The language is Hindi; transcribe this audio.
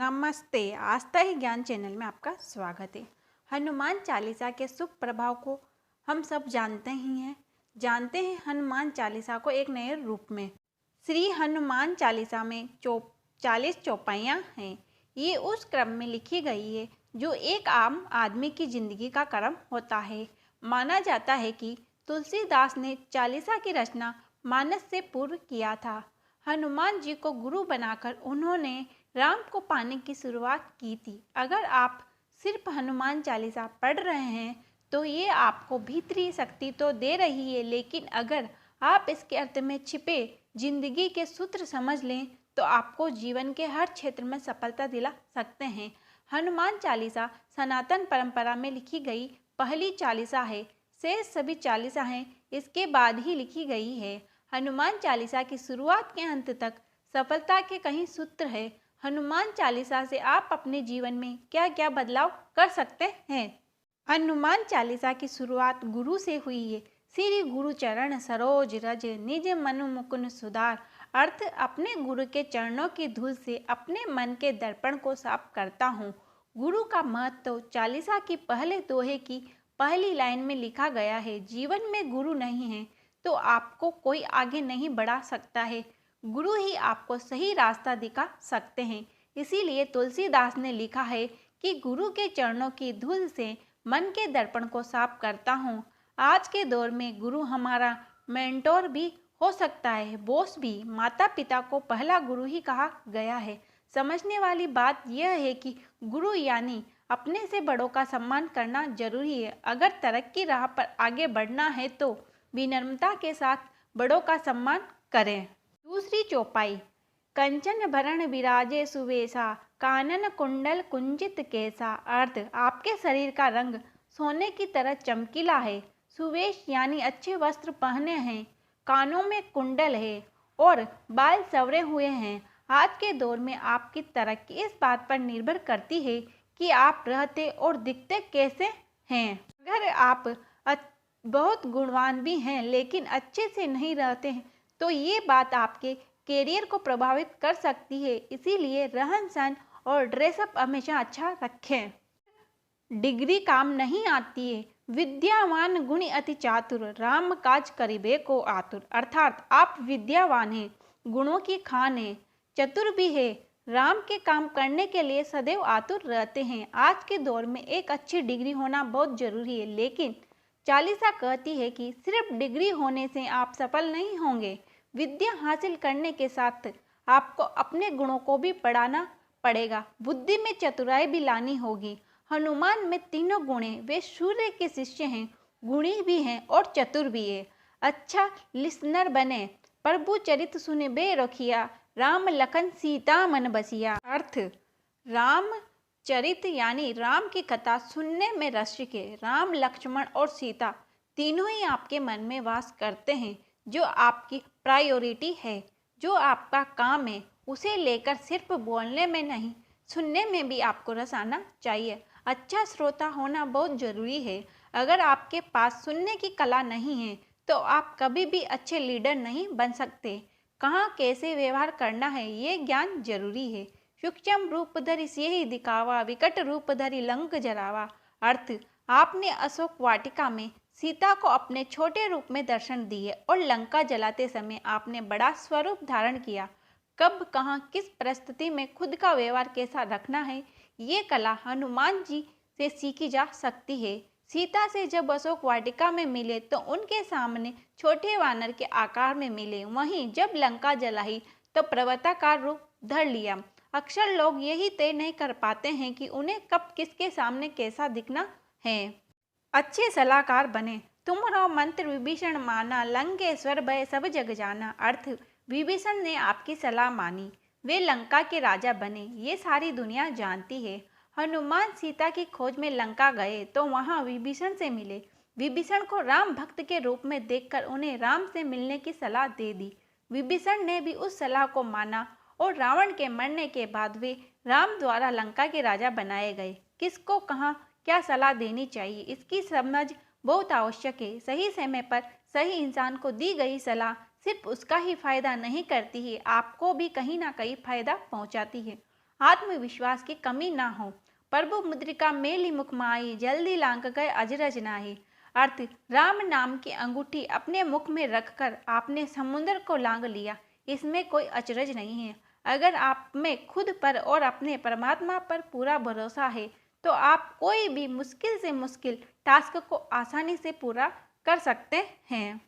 नमस्ते। आस्था ही ज्ञान चैनल में आपका स्वागत है। हनुमान चालीसा के शुभ प्रभाव को हम सब जानते ही हैं। हनुमान चालीसा को एक नए रूप में। श्री हनुमान चालीसा में 40 चौपाइयाँ हैं। ये उस क्रम में लिखी गई है जो एक आम आदमी की जिंदगी का क्रम होता है। माना जाता है कि तुलसीदास ने चालीसा की रचना मानस से पूर्व किया था। हनुमान जी को गुरु बनाकर उन्होंने राम को पाने की शुरुआत की थी। अगर आप सिर्फ हनुमान चालीसा पढ़ रहे हैं तो ये आपको भीतरी शक्ति तो दे रही है, लेकिन अगर आप इसके अर्थ में छिपे जिंदगी के सूत्र समझ लें तो आपको जीवन के हर क्षेत्र में सफलता दिला सकते हैं। हनुमान चालीसा सनातन परंपरा में लिखी गई पहली चालीसा है। शेष सभी चालीसा हैं इसके बाद ही लिखी गई है। हनुमान चालीसा की शुरुआत के अंत तक सफलता के कई सूत्र है। हनुमान चालीसा से आप अपने जीवन में क्या क्या बदलाव कर सकते हैं। हनुमान चालीसा की शुरुआत गुरु से हुई है। श्री गुरु चरण सरोज रज निज मनु मुकुन सुधार। अर्थ, अपने गुरु के चरणों की धूल से अपने मन के दर्पण को साफ करता हूँ। गुरु का महत्व चालीसा की पहले दोहे की पहली लाइन में लिखा गया है। जीवन में गुरु नहीं है तो आपको कोई आगे नहीं बढ़ा सकता है। गुरु ही आपको सही रास्ता दिखा सकते हैं। इसीलिए तुलसीदास ने लिखा है कि गुरु के चरणों की धूल से मन के दर्पण को साफ करता हूँ। आज के दौर में गुरु हमारा मेंटोर भी हो सकता है, बॉस भी। माता पिता को पहला गुरु ही कहा गया है। समझने वाली बात यह है कि गुरु यानी अपने से बड़ों का सम्मान करना जरूरी है। अगर तरक्की राह पर आगे बढ़ना है तो विनम्रता के साथ बड़ों का सम्मान करें। दूसरी चौपाई, कंचन भरण विराजे सुवेशा कानन कुंडल कुंजित केसा। अर्थ, आपके शरीर का रंग सोने की तरह चमकीला है। सुवेश यानी अच्छे वस्त्र पहने हैं, कानों में कुंडल है और बाल संवरे हुए हैं। आज के दौर में आपकी तरक्की इस बात पर निर्भर करती है कि आप रहते और दिखते कैसे हैं। अगर आप बहुत गुणवान भी हैं लेकिन अच्छे से नहीं रहते हैं तो ये बात आपके कैरियर को प्रभावित कर सकती है। इसीलिए रहन सहन और ड्रेसअप हमेशा अच्छा रखें। डिग्री काम नहीं आती है, विद्यावान गुणी अति चातुर राम काज करिबे को आतुर। अर्थात आप विद्यावान हैं, गुणों की खान है, चतुर भी है, राम के काम करने के लिए सदैव आतुर रहते हैं। आज के दौर में एक अच्छी डिग्री होना बहुत जरूरी है, लेकिन चालीसा कहती है कि सिर्फ डिग्री होने से आप सफल नहीं होंगे। विद्या हासिल करने के साथ आपको अपने गुणों को भी बढ़ाना पड़ेगा। बुद्धि में चतुराई भी लानी होगी। हनुमान में तीनों गुण हैं। वे सूर्य के शिष्य हैं, गुणी भी हैं और चतुर भी है। अच्छा लिसनर बने, प्रभु चरित सुने बे रखिया, राम लखन सीता मन बसिया। अर्थ, राम चरित यानी राम की कथा सुनने में रसिक है। राम, लक्ष्मण और सीता तीनों ही आपके मन में वास करते हैं। जो आपकी प्रायोरिटी है, जो आपका काम है, उसे लेकर सिर्फ बोलने में नहीं, सुनने में भी आपको रस आना चाहिए। अच्छा श्रोता होना बहुत जरूरी है। अगर आपके पास सुनने की कला नहीं है तो आप कभी भी अच्छे लीडर नहीं बन सकते। कहाँ कैसे व्यवहार करना है ये ज्ञान जरूरी है। सूक्ष्म रूप धरि सियहि दिखावा, विकट रूप धरि लंक जरावा। अर्थ, आपने अशोक वाटिका में सीता को अपने छोटे रूप में दर्शन दिए और लंका जलाते समय आपने बड़ा स्वरूप धारण किया। कब, कहाँ, किस परिस्थिति में खुद का व्यवहार कैसा रखना है, ये कला हनुमान जी से सीखी जा सकती है। सीता से जब अशोक वाटिका में मिले तो उनके सामने छोटे वानर के आकार में मिले। वहीं जब लंका जलाई तो पर्वताकार रूप धर लिया। अक्सर लोग यही तय नहीं कर पाते हैं कि उन्हें कब किसके सामने कैसा दिखना है। अच्छे सलाहकार बने, तुम्हारा मंत्र विभीषण माना, लंकेश्वर भय सब जग जाना। अर्थ, विभीषण ने आपकी सलाह मानी, वे लंका के राजा बने, ये सारी दुनिया जानती है। हनुमान सीता की खोज में लंका गए तो वहां विभीषण से मिले। विभीषण को राम भक्त के रूप में देखकर उन्हें राम से मिलने की सलाह दे दी। विभीषण ने भी उस सलाह को माना और रावण के मरने के बाद वे राम द्वारा लंका के राजा बनाए गए। किसको कहाँ क्या सलाह देनी चाहिए, इसकी समझ बहुत आवश्यक है। सही समय पर सही इंसान को दी गई सलाह सिर्फ उसका ही फायदा नहीं करती है, आपको भी कहीं ना कहीं फायदा पहुंचाती है। आत्मविश्वास की कमी ना हो। प्रभु मुद्रिका मेली मुख माई, जल्दी लांग गए अजरज नाही। अर्थ, राम नाम की अंगूठी अपने मुख में रखकर आपने समुद्र को लांग लिया, इसमें कोई अचरज नहीं है। अगर आप में खुद पर और अपने परमात्मा पर पूरा भरोसा है तो आप कोई भी मुश्किल से मुश्किल टास्क को आसानी से पूरा कर सकते हैं।